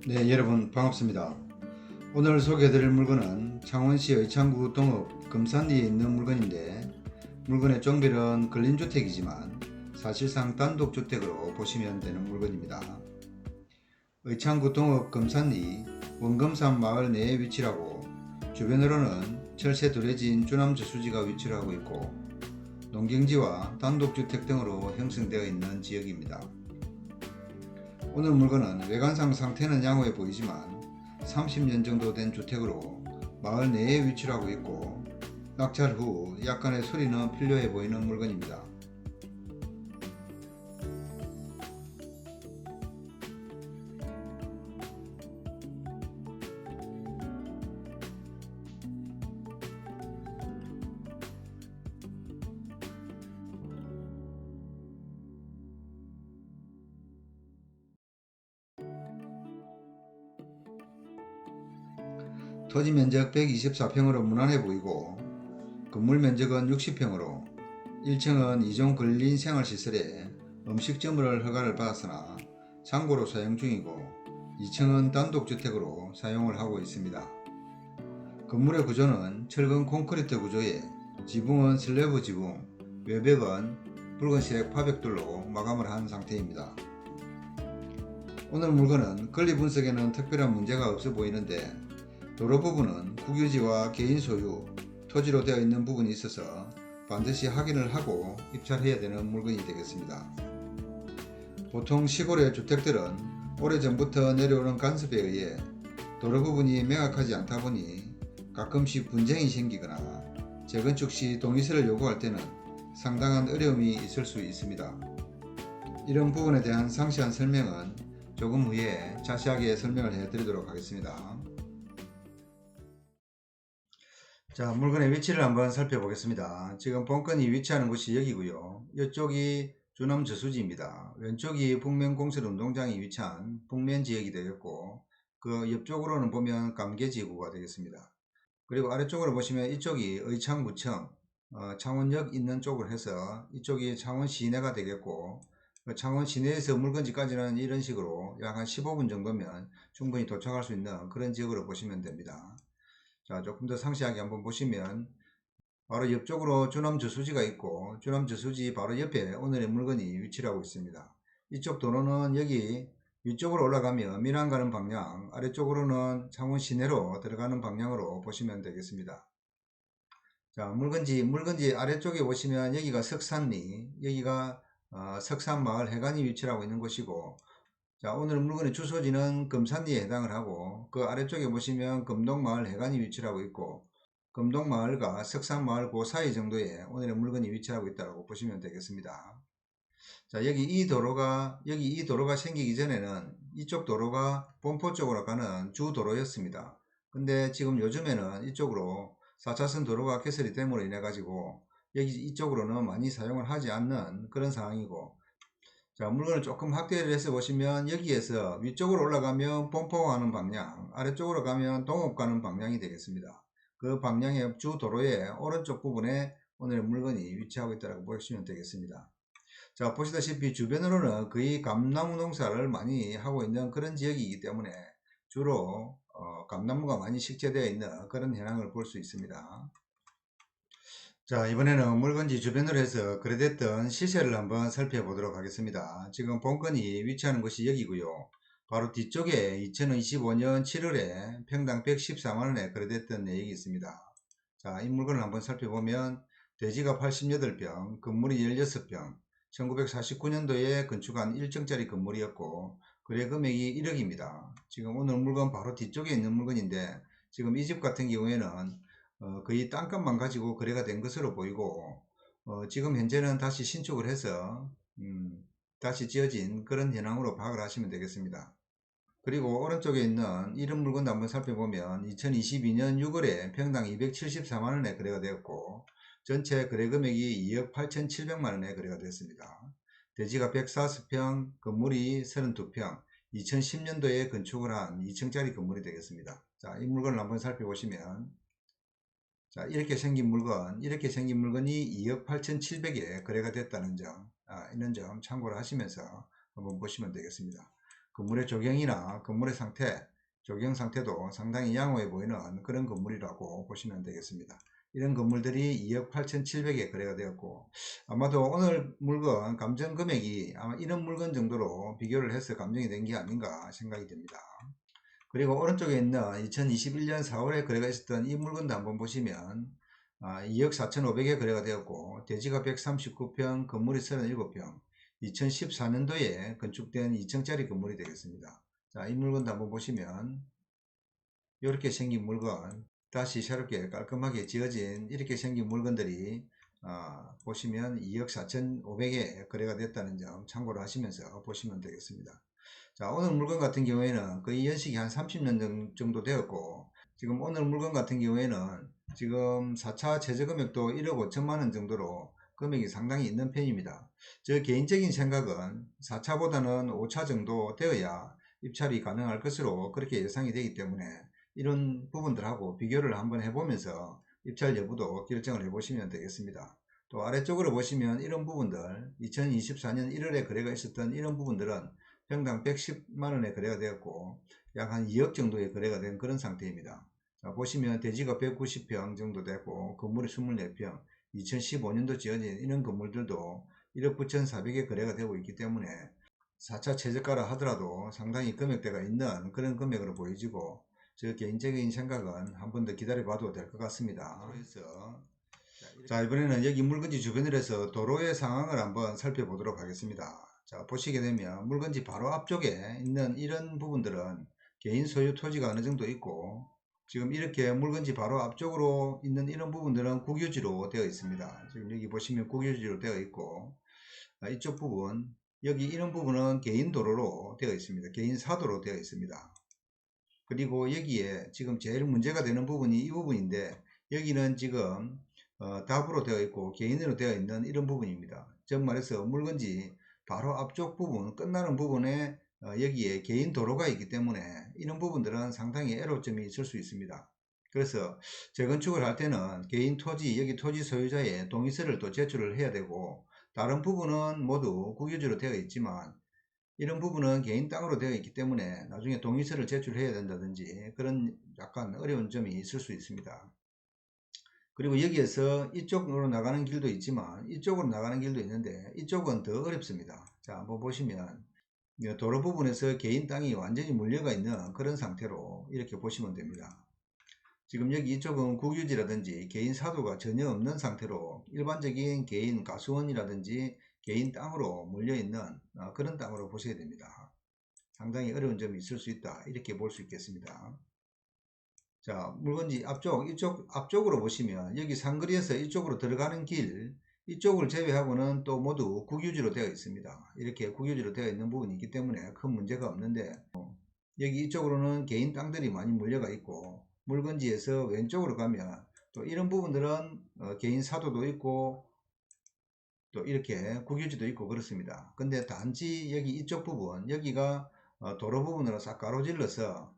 네, 여러분 반갑습니다. 오늘 소개해드릴 물건은 창원시 의창구 동읍 금산리에 있는 물건인데, 물건의 종별은 근린주택이지만 사실상 단독주택으로 보시면 되는 물건입니다. 의창구 동읍 금산리 원금산 마을 내에 위치하고, 주변으로는 철새 두레진 주남저수지가 위치를 하고 있고, 농경지와 단독주택 등으로 형성되어 있는 지역입니다. 오늘 물건은 외관상 상태는 양호해 보이지만 30년 정도 된 주택으로 마을 내에 위치를 하고 있고, 낙찰 후 약간의 수리는 필요해 보이는 물건입니다. 토지 면적 124평으로 무난해 보이고, 건물 면적은 60평으로 1층은 2종 근린 생활시설에 음식점을 허가를 받았으나 상고로 사용 중이고, 2층은 단독주택으로 사용을 하고 있습니다. 건물의 구조는 철근 콘크리트 구조에 지붕은 슬래브 지붕, 외벽은 붉은색 파벽돌로 마감을 한 상태입니다. 오늘 물건은 권리 분석에는 특별한 문제가 없어 보이는데, 도로 부분은 국유지와 개인 소유, 토지로 되어 있는 부분이 있어서 반드시 확인을 하고 입찰해야 되는 물건이 되겠습니다. 보통 시골의 주택들은 오래전부터 내려오는 간섭에 의해 도로 부분이 명확하지 않다 보니 가끔씩 분쟁이 생기거나 재건축 시 동의서를 요구할 때는 상당한 어려움이 있을 수 있습니다. 이런 부분에 대한 상세한 설명은 조금 후에 자세하게 설명을 해드리도록 하겠습니다. 자, 물건의 위치를 한번 살펴보겠습니다. 지금 본건이 위치하는 곳이 여기고요. 이쪽이 주남 저수지입니다. 왼쪽이 북면공설 운동장이 위치한 북면 지역이 되겠고, 그 옆쪽으로는 보면 감계지구가 되겠습니다. 그리고 아래쪽으로 보시면 이쪽이 의창구청, 창원역 있는 쪽으로 해서 이쪽이 창원 시내가 되겠고, 창원 시내에서 물건지까지는 이런 식으로 약 한 15분 정도면 충분히 도착할 수 있는 그런 지역으로 보시면 됩니다. 자, 조금 더 상세하게 한번 보시면, 바로 옆쪽으로 주남저수지가 있고, 주남저수지 바로 옆에 오늘의 물건이 위치를 하고 있습니다. 이쪽 도로는 여기 위쪽으로 올라가면 민안 가는 방향, 아래쪽으로는 창원 시내로 들어가는 방향으로 보시면 되겠습니다. 자, 물건지 아래쪽에 보시면 여기가 석산리, 여기가 석산마을 해관이 위치를 하고 있는 곳이고, 자, 오늘 물건의 주소지는 금산리에 해당을 하고, 그 아래쪽에 보시면 금동마을 해관이 위치를 하고 있고, 금동마을과 석산마을 그 사이 정도에 오늘의 물건이 위치하고 있다고 보시면 되겠습니다. 자, 여기 이 도로가 생기기 전에는 이쪽 도로가 본포 쪽으로 가는 주 도로였습니다. 근데 지금 요즘에는 이쪽으로 4차선 도로가 개설이 됨으로 인해 가지고 이쪽으로는 많이 사용을 하지 않는 그런 상황이고, 자, 물건을 조금 확대를 해서 보시면 여기에서 위쪽으로 올라가면 본포 가는 방향, 아래쪽으로 가면 동업 가는 방향이 되겠습니다. 그 방향의 주 도로의 오른쪽 부분에 오늘 물건이 위치하고 있다고 보시면 되겠습니다. 자, 보시다시피 주변으로는 거의 감나무 농사를 많이 하고 있는 그런 지역이기 때문에 주로 감나무가 많이 식재되어 있는 그런 현황을 볼 수 있습니다. 자, 이번에는 물건지 주변으로 해서 거래됐던 시세를 한번 살펴보도록 하겠습니다. 지금 본건이 위치하는 곳이 여기고요. 바로 뒤쪽에 2025년 7월에 평당 114만원에 거래됐던 내역이 있습니다. 자, 이 물건을 한번 살펴보면 대지가 88평, 건물이 16평, 1949년도에 건축한 1층짜리 건물이었고, 거래 금액이 1억입니다. 지금 오늘 물건 바로 뒤쪽에 있는 물건인데, 지금 이 집 같은 경우에는 거의 땅값만 가지고 거래가 된 것으로 보이고, 지금 현재는 다시 신축을 해서 다시 지어진 그런 현황으로 파악을 하시면 되겠습니다. 그리고 오른쪽에 있는 이런 물건도 한번 살펴보면 2022년 6월에 평당 274만원에 거래가 되었고, 전체 거래 금액이 2억 8,700만원에 거래가 되었습니다. 대지가 140평, 건물이 32평, 2010년도에 건축을 한 2층짜리 건물이 되겠습니다. 자, 이 물건을 한번 살펴보시면, 자, 이렇게 생긴 물건이 2억 8,700에 거래가 됐다는 점, 이런 점 참고를 하시면서 한번 보시면 되겠습니다. 건물의 조경이나 건물의 상태, 조경 상태도 상당히 양호해 보이는 그런 건물이라고 보시면 되겠습니다. 이런 건물들이 2억 8,700에 거래가 되었고, 아마도 오늘 물건 감정 금액이 아마 이런 물건 정도로 비교를 해서 감정이 된 게 아닌가 생각이 됩니다. 그리고 오른쪽에 있는 2021년 4월에 거래가 있었던 이 물건도 한번 보시면 2억 4,500에 거래가 되었고, 대지가 139평, 건물이 37평, 2014년도에 건축된 2층짜리 건물이 되겠습니다. 자, 이 물건도 한번 보시면 이렇게 생긴 물건, 다시 새롭게 깔끔하게 지어진 이렇게 생긴 물건들이 보시면 2억 4,500에 거래가 됐다는 점 참고를 하시면서 보시면 되겠습니다. 자, 오늘 물건 같은 경우에는 거의 연식이 한 30년 정도 되었고, 지금 오늘 물건 같은 경우에는 지금 4차 최저 금액도 1억 5천만 원 정도로 금액이 상당히 있는 편입니다. 저 개인적인 생각은 4차보다는 5차 정도 되어야 입찰이 가능할 것으로 그렇게 예상이 되기 때문에 이런 부분들하고 비교를 한번 해보면서 입찰 여부도 결정을 해보시면 되겠습니다. 또 아래쪽으로 보시면 이런 부분들, 2024년 1월에 거래가 있었던 이런 부분들은 평당 110만원에 거래가 되었고 약 한 2억 정도의 거래가 된 그런 상태입니다. 자, 보시면 대지가 190평 정도 되고 건물이 24평, 2015년도 지어진 이런 건물들도 1억 9,400에 거래가 되고 있기 때문에 4차 최저가라 하더라도 상당히 금액대가 있는 그런 금액으로 보여지고, 저 개인적인 생각은 한 번 더 기다려 봐도 될 것 같습니다. 그래서 자, 이번에는 여기 물건지 주변을 해서 도로의 상황을 한번 살펴보도록 하겠습니다. 자, 보시게 되면 물건지 바로 앞쪽에 있는 이런 부분들은 개인 소유 토지가 어느 정도 있고, 지금 이렇게 물건지 바로 앞쪽으로 있는 이런 부분들은 국유지로 되어 있습니다. 지금 여기 보시면 국유지로 되어 있고, 이쪽 부분, 여기 이런 부분은 개인 도로로 되어 있습니다. 개인 사도로 되어 있습니다. 그리고 여기에 지금 제일 문제가 되는 부분이 이 부분인데, 여기는 지금 답으로 되어 있고 개인으로 되어 있는 이런 부분입니다. 즉 말해서 물건지 바로 앞쪽 부분 끝나는 부분에 여기에 개인 도로가 있기 때문에 이런 부분들은 상당히 애로점이 있을 수 있습니다. 그래서 재건축을 할 때는 개인 토지, 여기 토지 소유자의 동의서를 또 제출을 해야 되고, 다른 부분은 모두 국유지로 되어 있지만 이런 부분은 개인 땅으로 되어 있기 때문에 나중에 동의서를 제출해야 된다든지 그런 약간 어려운 점이 있을 수 있습니다. 그리고 여기에서 이쪽으로 나가는 길도 있지만 이쪽으로 나가는 길도 있는데 이쪽은 더 어렵습니다. 자, 한번 보시면 도로 부분에서 개인 땅이 완전히 물려가 있는 그런 상태로 이렇게 보시면 됩니다. 지금 여기 이쪽은 국유지라든지 개인 사도가 전혀 없는 상태로 일반적인 개인 가수원이라든지 개인 땅으로 물려있는 그런 땅으로 보셔야 됩니다. 상당히 어려운 점이 있을 수 있다, 이렇게 볼 수 있겠습니다. 자, 물건지 앞쪽으로 보시면 여기 상거리에서 이쪽으로 들어가는 길, 이쪽을 제외하고는 또 모두 국유지로 되어 있습니다. 이렇게 국유지로 되어 있는 부분이 있기 때문에 큰 문제가 없는데, 여기 이쪽으로는 개인 땅들이 많이 물려가 있고, 물건지에서 왼쪽으로 가면 또 이런 부분들은 개인 사도도 있고 또 이렇게 국유지도 있고 그렇습니다. 근데 단지 여기 이쪽 부분, 여기가 도로 부분으로 싹 가로질러서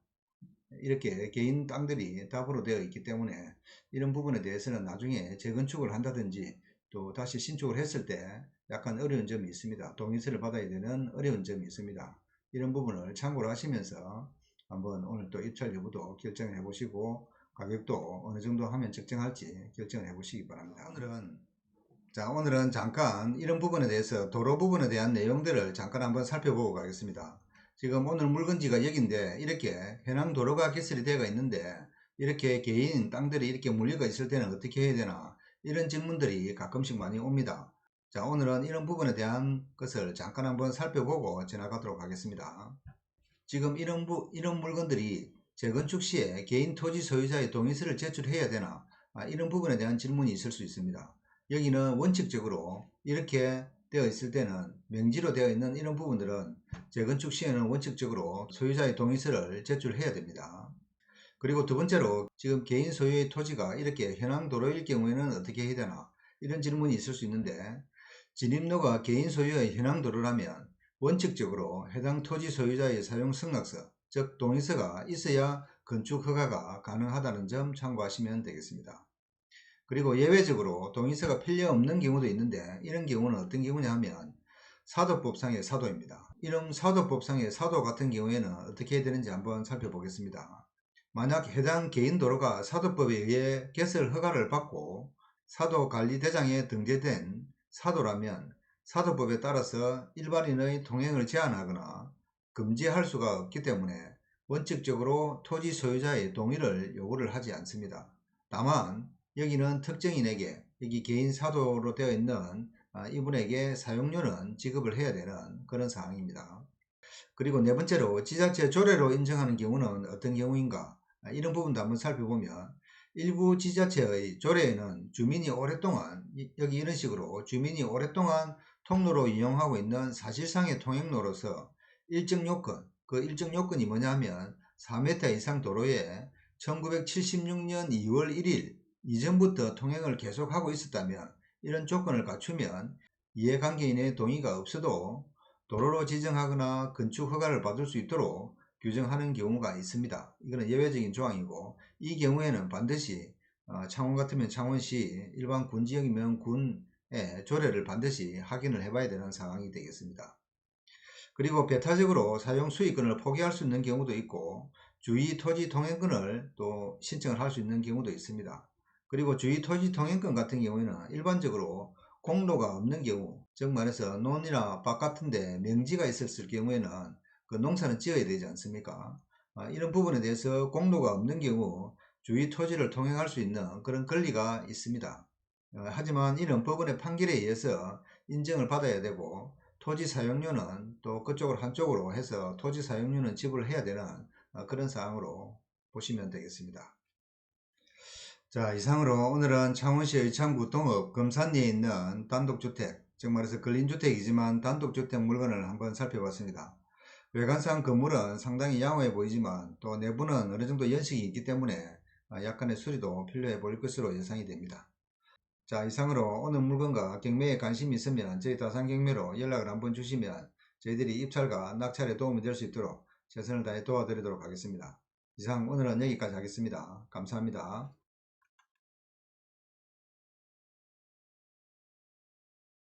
이렇게 개인 땅들이 답으로 되어 있기 때문에 이런 부분에 대해서는 나중에 재건축을 한다든지 또 다시 신축을 했을 때 약간 어려운 점이 있습니다. 동의서를 받아야 되는 어려운 점이 있습니다. 이런 부분을 참고를 하시면서 한번 오늘 또 입찰 여부도 결정을 해 보시고 가격도 어느 정도 하면 적정할지 결정을 해 보시기 바랍니다. 오늘은 잠깐 이런 부분에 대해서 도로 부분에 대한 내용들을 잠깐 한번 살펴보고 가겠습니다. 지금 오늘 물건지가 여기인데 이렇게 해남 도로가 개설이 되어 있는데 이렇게 개인 땅들이 이렇게 물려가 있을 때는 어떻게 해야 되나, 이런 질문들이 가끔씩 많이 옵니다. 자, 오늘은 이런 부분에 대한 것을 잠깐 한번 살펴보고 지나가도록 하겠습니다. 지금 이런 물건들이 재건축 시에 개인 토지 소유자의 동의서를 제출해야 되나, 이런 부분에 대한 질문이 있을 수 있습니다. 여기는 원칙적으로 이렇게 되어 있을 때는 명지로 되어 있는 이런 부분들은 재건축 시에는 원칙적으로 소유자의 동의서를 제출해야 됩니다. 그리고 두 번째로 지금 개인 소유의 토지가 이렇게 현황 도로일 경우에는 어떻게 해야 되나, 이런 질문이 있을 수 있는데, 진입로가 개인 소유의 현황 도로라면 원칙적으로 해당 토지 소유자의 사용 승낙서, 즉 동의서가 있어야 건축 허가가 가능하다는 점 참고하시면 되겠습니다. 그리고 예외적으로 동의서가 필요 없는 경우도 있는데, 이런 경우는 어떤 경우냐 하면 사도법상의 사도입니다. 이름 사도법상의 사도 같은 경우에는 어떻게 해야 되는지 한번 살펴보겠습니다. 만약 해당 개인 도로가 사도법에 의해 개설 허가를 받고 사도관리대장에 등재된 사도라면 사도법에 따라서 일반인의 통행을 제한하거나 금지할 수가 없기 때문에 원칙적으로 토지 소유자의 동의를 요구를 하지 않습니다. 다만 여기는 특정인에게, 여기 개인 사도로 되어 있는 이분에게 사용료는 지급을 해야 되는 그런 상황입니다. 그리고 네 번째로 지자체 조례로 인정하는 경우는 어떤 경우인가, 이런 부분도 한번 살펴보면 일부 지자체의 조례에는 주민이 오랫동안, 여기 이런 식으로 주민이 오랫동안 통로로 이용하고 있는 사실상의 통행로로서 일정 요건, 그 일정 요건이 뭐냐 하면 4m 이상 도로에 1976년 2월 1일 이전부터 통행을 계속하고 있었다면, 이런 조건을 갖추면 이해관계인의 동의가 없어도 도로로 지정하거나 건축 허가를 받을 수 있도록 규정하는 경우가 있습니다. 이거는 예외적인 조항이고, 이 경우에는 반드시 창원 같으면 창원시, 일반 군지역이면 군의 조례를 반드시 확인을 해봐야 되는 상황이 되겠습니다. 그리고 배타적으로 사용 수익권을 포기할 수 있는 경우도 있고, 주의 토지 통행권을 또 신청을 할 수 있는 경우도 있습니다. 그리고 주의 토지 통행권 같은 경우에는 일반적으로 공로가 없는 경우, 즉 말해서 논이나 밭 같은데 명지가 있었을 경우에는 그 농사는 지어야 되지 않습니까? 이런 부분에 대해서 공로가 없는 경우 주의 토지를 통행할 수 있는 그런 권리가 있습니다. 하지만 이런 법원의 판결에 의해서 인정을 받아야 되고, 토지 사용료는 또 그쪽으로 한쪽으로 해서 토지 사용료는 지불을 해야 되는 그런 사항으로 보시면 되겠습니다. 자, 이상으로 오늘은 창원시 의창구 동읍 금산리에 있는 단독주택, 즉 말해서 근린주택이지만 단독주택 물건을 한번 살펴봤습니다. 외관상 건물은 상당히 양호해 보이지만 또 내부는 어느 정도 연식이 있기 때문에 약간의 수리도 필요해 보일 것으로 예상이 됩니다. 자, 이상으로 오늘 물건과 경매에 관심이 있으면 저희 다산경매로 연락을 한번 주시면 저희들이 입찰과 낙찰에 도움이 될 수 있도록 최선을 다해 도와드리도록 하겠습니다. 이상 오늘은 여기까지 하겠습니다. 감사합니다.